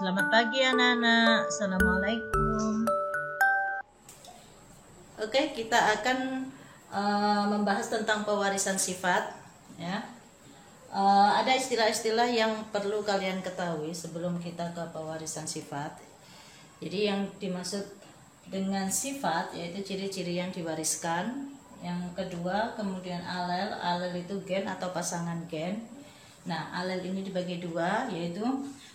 Selamat pagi anak-anak. Assalamualaikum. Oke, kita akan membahas tentang pewarisan sifat. Ya. Ada istilah-istilah yang perlu kalian ketahui sebelum kita ke pewarisan sifat. Jadi yang dimaksud dengan sifat yaitu ciri-ciri yang diwariskan. Yang kedua, kemudian alel. Alel itu gen atau pasangan gen. Nah, alel ini dibagi dua, yaitu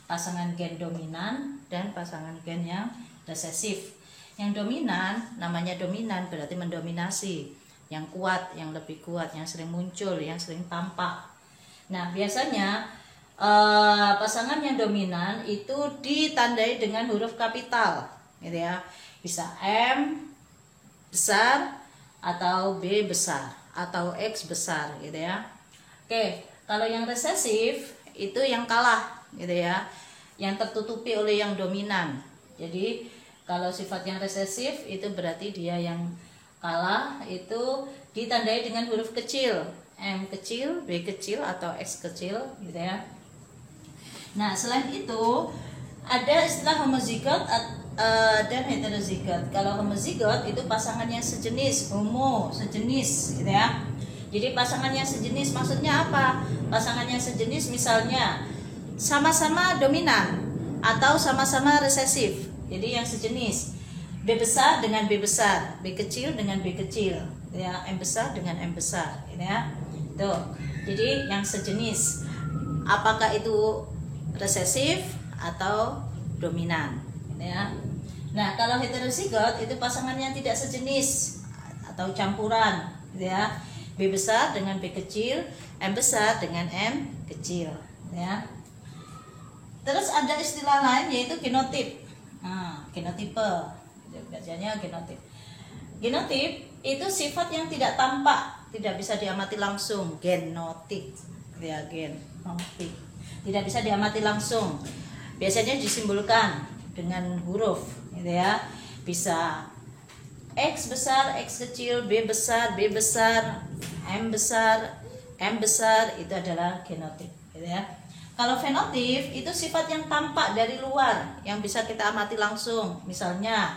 pasangan gen dominan dan pasangan gen yang resesif. Yang dominan, namanya dominan berarti mendominasi, yang kuat, yang lebih kuat, yang sering muncul, yang sering tampak. Nah, biasanya pasangan yang dominan itu ditandai dengan huruf kapital, gitu ya. Bisa M besar atau B besar atau X besar, gitu ya. Oke. Kalau yang resesif itu yang kalah, gitu ya, yang tertutupi oleh yang dominan. Jadi kalau sifat yang resesif itu berarti dia yang kalah, itu ditandai dengan huruf kecil, M kecil, B kecil atau X kecil, gitu ya. Nah, selain itu ada istilah homozigot dan heterozigot. Kalau homozigot itu pasangan yang sejenis, sejenis, gitu ya. Jadi pasangan yang sejenis maksudnya apa? Pasangan yang sejenis misalnya sama-sama dominan atau sama-sama resesif. Jadi yang sejenis, B besar dengan B besar, B kecil dengan B kecil, ya, M besar dengan M besar, ya. Tuh. Jadi yang sejenis. Apakah itu resesif atau dominan, ya. Nah, kalau heterozigot itu pasangan yang tidak sejenis atau campuran, ya. B besar dengan B kecil, M besar dengan M kecil, ya. Terus ada istilah lain yaitu genotip. Nah, genotipe, bacanya genotip. Genotip itu sifat yang tidak tampak, tidak bisa diamati langsung. Genotip, ya, genotip, tidak bisa diamati langsung. Biasanya disimbolkan dengan huruf, gitu ya. Bisa X besar, X kecil, B besar, B besar, M besar, M besar, itu adalah genotip, gitu ya. Kalau fenotip itu sifat yang tampak dari luar, yang bisa kita amati langsung. Misalnya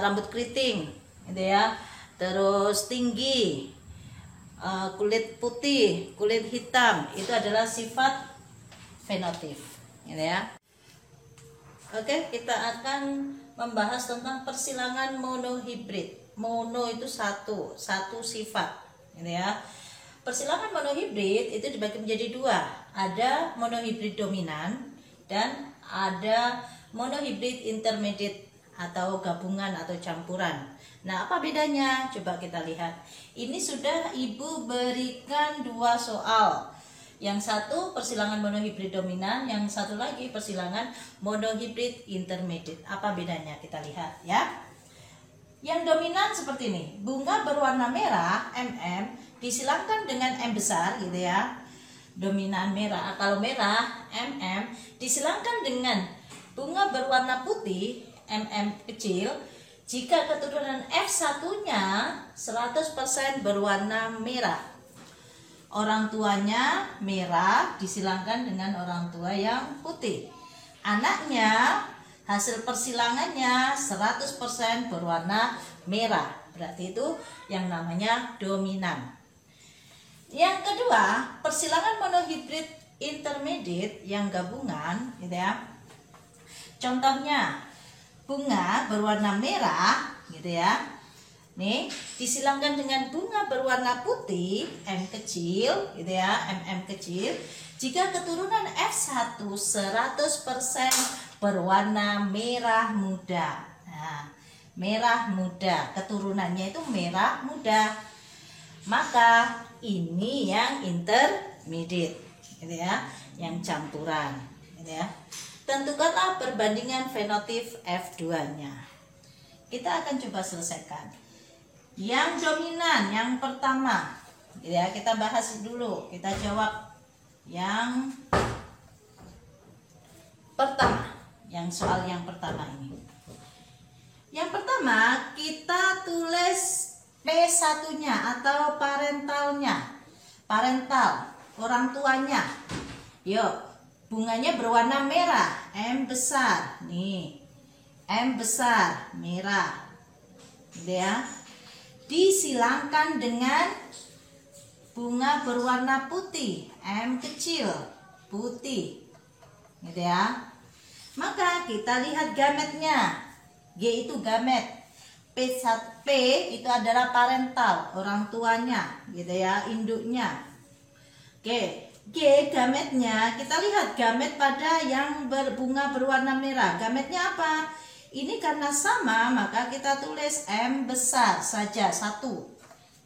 rambut keriting, gitu ya. Terus tinggi, kulit putih, kulit hitam, itu adalah sifat fenotip, gitu ya. Oke, kita akan membahas tentang persilangan monohibrid. Mono itu satu sifat, gitu ya. Persilangan monohibrid itu dibagi menjadi dua. Ada monohibrid dominan dan ada monohibrid intermediate atau gabungan atau campuran. Nah, apa bedanya? Coba kita lihat. Ini sudah Ibu berikan dua soal. Yang satu persilangan monohibrid dominan, yang satu lagi persilangan monohibrid intermediate. Apa bedanya? Kita lihat, ya. Yang dominan seperti ini. Bunga berwarna merah, MM, disilangkan dengan M besar, gitu ya. Dominan merah. Kalau merah, MM, disilangkan dengan bunga berwarna putih, MM kecil, jika keturunan F1-nya 100% berwarna merah. Orang tuanya merah disilangkan dengan orang tua yang putih. Anaknya hasil persilangannya 100% berwarna merah. Berarti itu yang namanya dominan. Yang kedua, persilangan monohibrid intermediate yang gabungan, gitu ya. Contohnya bunga berwarna merah, gitu ya. Nih, disilangkan dengan bunga berwarna putih, M kecil, gitu ya, MM kecil. Jika keturunan F1 100% berwarna merah muda. Nah, merah muda, keturunannya itu merah muda. Maka ini yang intermediate, gitu ya, yang campuran, gitu ya. Tentukanlah perbandingan fenotip F2-nya. Kita akan coba selesaikan. Yang dominan, yang pertama, ya, kita bahas dulu, kita jawab yang pertama, yang soal yang pertama ini. Yang pertama, kita tulis P1-nya atau parentalnya. Parental, orang tuanya. Yuk, bunganya berwarna merah, M besar. Nih, M besar, merah. Gitu ya. Disilangkan dengan bunga berwarna putih, M kecil, putih. Gitu ya. Maka kita lihat gametnya. G itu gamet. P itu adalah parental, orang tuanya, gitu ya, induknya. Oke, G gametnya, kita lihat gamet pada yang berbunga berwarna merah. Gametnya apa? Ini karena sama, maka kita tulis M besar saja, 1.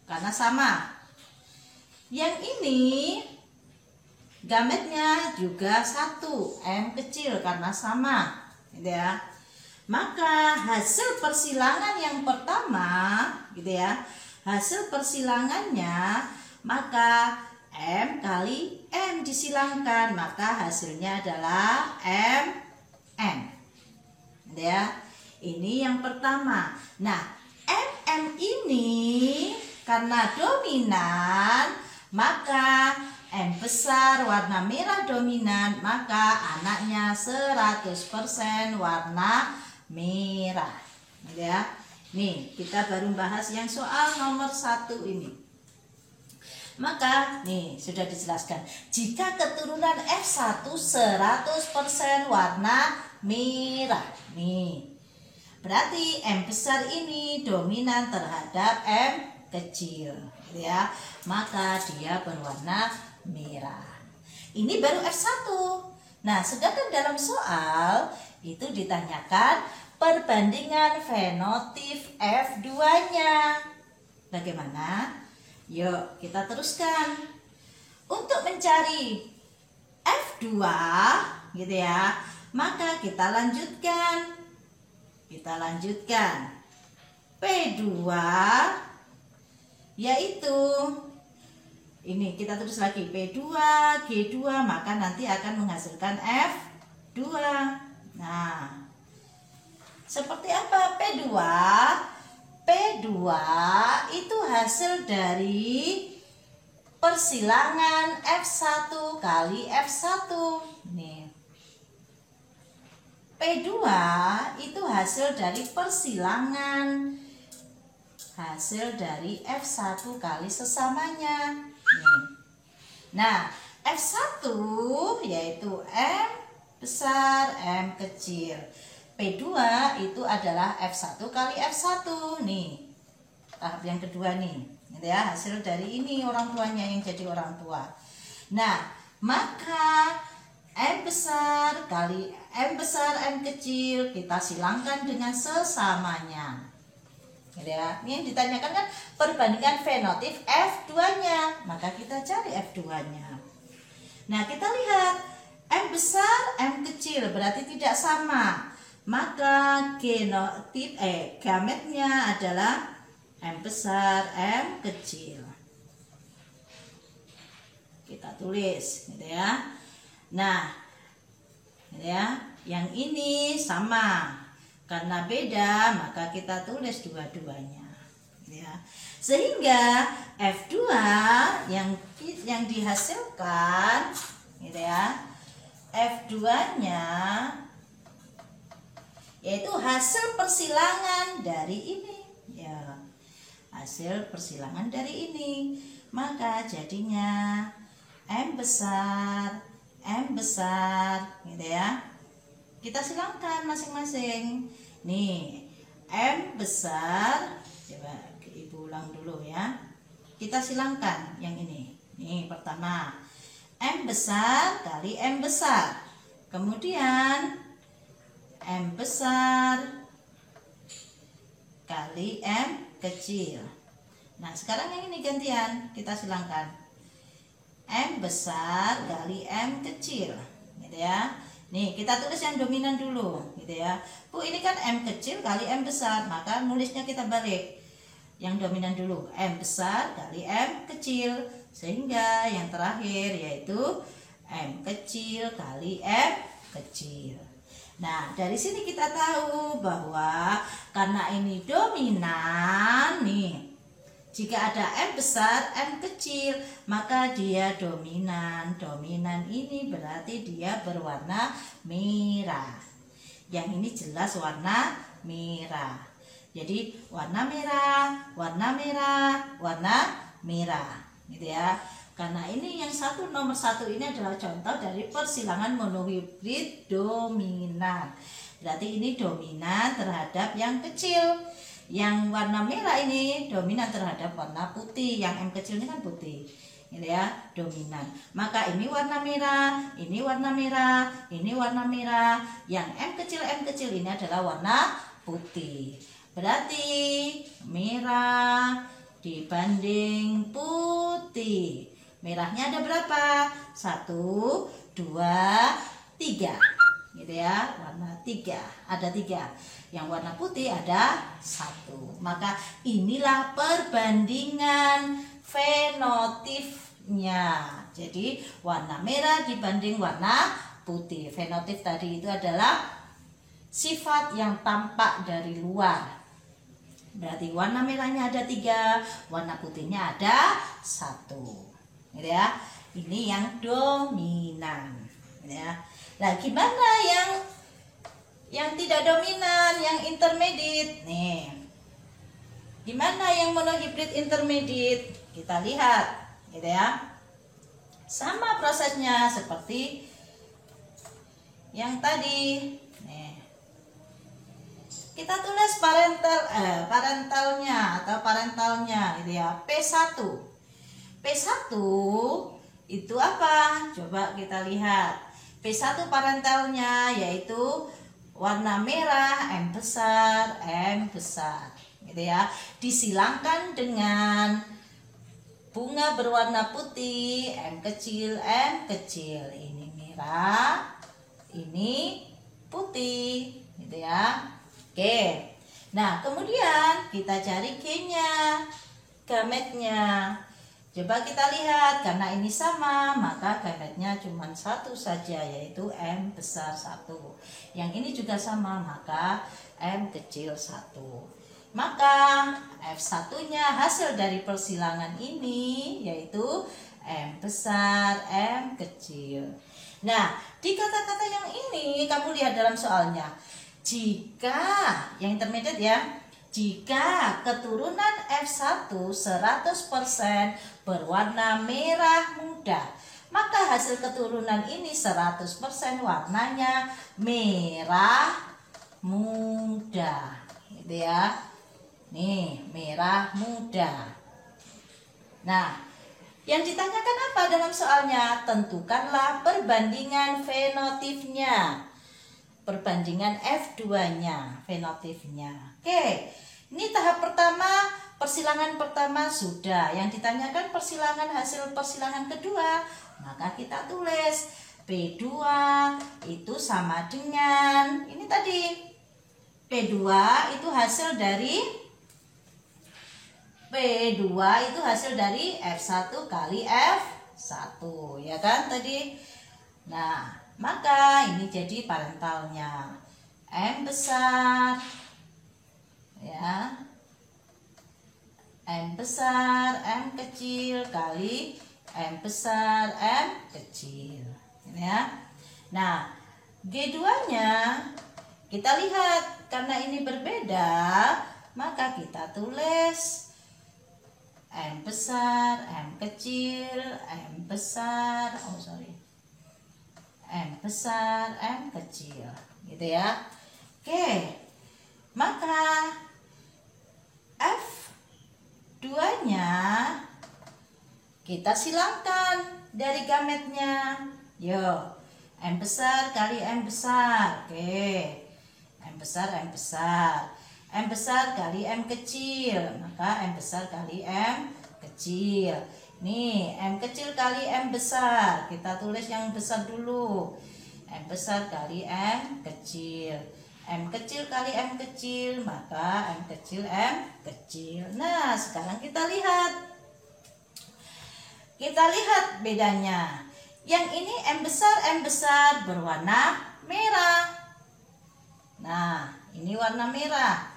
Karena sama. Yang ini gametnya juga 1, M kecil karena sama, gitu ya. Maka hasil persilangan yang pertama, gitu ya, hasil persilangannya, maka M kali M disilangkan, maka hasilnya adalah M. Gitu ya. Ini yang pertama. Nah, M ini karena dominan, maka M besar warna merah dominan, maka anaknya 100% warna merah. Ya. Nih, kita baru bahas yang soal nomor 1 ini. Maka, nih, sudah dijelaskan. Jika keturunan F1 100% warna merah. Nih. Berarti M besar ini dominan terhadap M kecil, ya. Maka dia berwarna merah. Ini baru F1. Nah, sedangkan dalam soal itu ditanyakan perbandingan fenotip F2-nya. Bagaimana? Yuk, kita teruskan. Untuk mencari F2, gitu ya, maka kita lanjutkan. P2 yaitu ini kita tulis lagi P2, G2, maka nanti akan menghasilkan F2. Nah, seperti apa P2? P2 itu hasil dari persilangan F1 kali F1. Nih. P2 itu hasil dari persilangan, hasil dari F1 kali sesamanya. Nih. Nah, F1 yaitu M besar, M kecil. P2 itu adalah F1 kali F1. Nih, tahap yang kedua nih, gitu ya, hasil dari ini orang tuanya yang jadi orang tua. Nah, maka M besar kali M besar, M kecil, kita silangkan dengan sesamanya. Gitu ya. Ini yang ditanyakan kan perbandingan fenotip F2-nya, maka kita cari F2-nya. Nah, kita lihat M besar, M kecil berarti tidak sama. Maka gametnya adalah M besar, M kecil. Kita tulis, gitu ya. Nah, gitu ya, yang ini sama. Karena beda, maka kita tulis dua-duanya. Gitu ya. Sehingga F2 yang dihasilkan, gitu ya, F2-nya yaitu hasil persilangan dari ini, ya, hasil persilangan dari ini, maka jadinya M besar, gitu ya. Kita silangkan masing-masing. Nih, M besar, coba Ibu ulang dulu ya. Kita silangkan yang ini. Nih, pertama M besar kali M besar. Kemudian M besar kali M kecil. Nah, sekarang yang ini gantian, kita silangkan. M besar kali M kecil, gitu ya. Nih, kita tulis yang dominan dulu, gitu ya. Bu, ini kan M kecil kali M besar, maka nulisnya kita balik. Yang dominan dulu, M besar kali M kecil. Sehingga yang terakhir yaitu M kecil kali M kecil. Nah, dari sini kita tahu bahwa karena ini dominan nih, Jika ada M besar, M kecil, maka dia dominan. Dominan ini berarti dia berwarna merah. Yang ini jelas warna merah. Jadi warna merah, warna merah, warna merah, gitu ya. Karena ini yang nomor satu ini adalah contoh dari persilangan monohibrid dominan. Berarti ini dominan terhadap yang kecil. Yang warna merah ini dominan terhadap warna putih. Yang M kecil ini kan putih, gitu ya, dominan. Maka ini warna merah, ini warna merah, ini warna merah. Yang M kecil ini adalah warna putih. Berarti merah dibanding putih. Merahnya ada berapa? 1, 2, 3. Gitu ya, warna 3. Ada 3. Yang warna putih ada 1. Maka inilah perbandingan fenotipnya. Jadi warna merah dibanding warna putih. Fenotip tadi itu adalah sifat yang tampak dari luar. Berarti warna merahnya ada 3, warna putihnya ada 1. Gitu ya. Ini yang dominan, gitu ya. Nah, gimana yang tidak dominan, yang intermediate? Nih. Gimana yang monohibrid intermediate? Kita lihat, gitu ya. Sama prosesnya seperti yang tadi. Nih. Kita tulis parentalnya atau parentalnya, gitu ya. P1. P1 itu apa? Coba kita lihat. P1 parentalnya yaitu warna merah, M besar, gitu ya. Disilangkan dengan bunga berwarna putih, M kecil. Ini merah, ini putih, gitu ya. Oke. Nah, kemudian kita cari G-nya, gametnya. Coba kita lihat, karena ini sama, maka gametnya cuma 1 saja, yaitu M besar 1. Yang ini juga sama, maka M kecil 1. Maka F1-nya hasil dari persilangan ini, yaitu M besar, M kecil. Nah, di kata-kata yang ini, kamu lihat dalam soalnya. Jika, yang intermediate ya, jika keturunan F1 100% berwarna merah muda, maka hasil keturunan ini 100% warnanya merah muda, gitu ya. Nih, merah muda. Nah, yang ditanyakan apa dalam soalnya? Tentukanlah perbandingan fenotipnya. Perbandingan F2-nya, fenotipnya. Oke, ini tahap pertama, persilangan pertama sudah. Yang ditanyakan hasil persilangan kedua, maka kita tulis P2 itu sama dengan, ini tadi, P2 itu hasil dari F1 kali F1, ya kan tadi. Nah, maka ini jadi parentalnya M besar, ya, M besar, M kecil kali M besar, M kecil, ya. Nah, G2-nya kita lihat, karena ini berbeda, maka kita tulis M besar, M kecil, M besar, M besar, M kecil, gitu ya. Oke, maka F2-nya kita silangkan dari gametnya. Yo, M besar kali M besar. Oke, M besar, M besar. M besar kali M kecil, maka M besar kali M kecil. Nih, M kecil kali M besar. Kita tulis yang besar dulu. M besar kali M kecil. M kecil kali M kecil, maka M kecil M kecil. Nah, sekarang kita lihat. Kita lihat bedanya. Yang ini M besar berwarna merah. Nah, ini warna merah.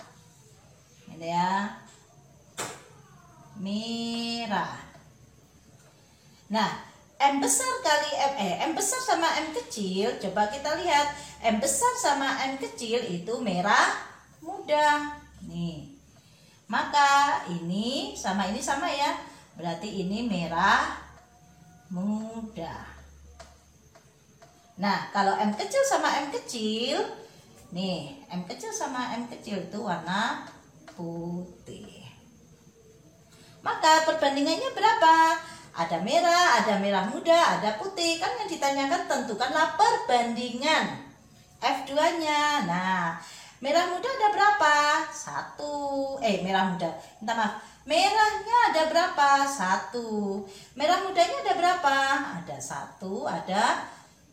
Ini ya. merah. Nah, M besar kali M besar sama M kecil, coba kita lihat. M besar sama M kecil itu merah muda. Nih. Maka ini sama ya. Berarti ini merah muda. Nah, kalau M kecil sama M kecil, nih, M kecil sama M kecil itu warna putih. Maka perbandingannya berapa? Ada merah muda, ada putih. Kan yang ditanyakan tentukanlah perbandingan F2-nya. Nah, merah muda ada berapa? 1. Merah muda. Minta maaf. Merahnya ada berapa? 1. Merah mudanya ada berapa? Ada 1, ada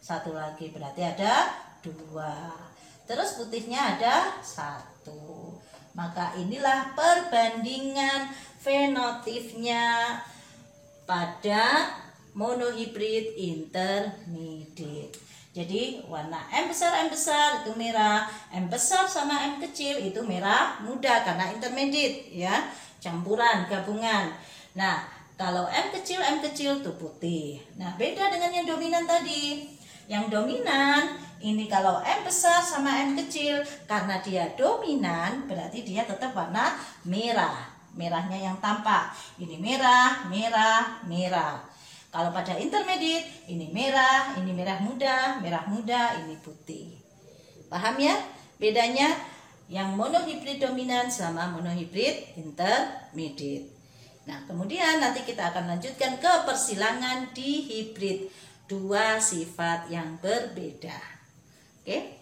1 lagi. Berarti ada 2. Terus putihnya ada 1. Maka inilah perbandingan fenotipnya pada monohibrid intermediate. Jadi warna M besar itu merah, M besar sama M kecil itu merah muda karena intermediate ya, campuran gabungan. Nah, kalau M kecil itu putih. Nah, beda dengan yang dominan tadi. Yang dominan ini kalau M besar sama M kecil, karena dia dominan berarti dia tetap warna merah. Merahnya yang tampak. Ini merah. Kalau pada intermediate, ini merah muda, ini putih. Paham ya? Bedanya yang monohibrid dominan sama monohibrid intermediate. Nah, kemudian nanti kita akan lanjutkan ke persilangan dihibrid. 2 sifat yang berbeda. Oke?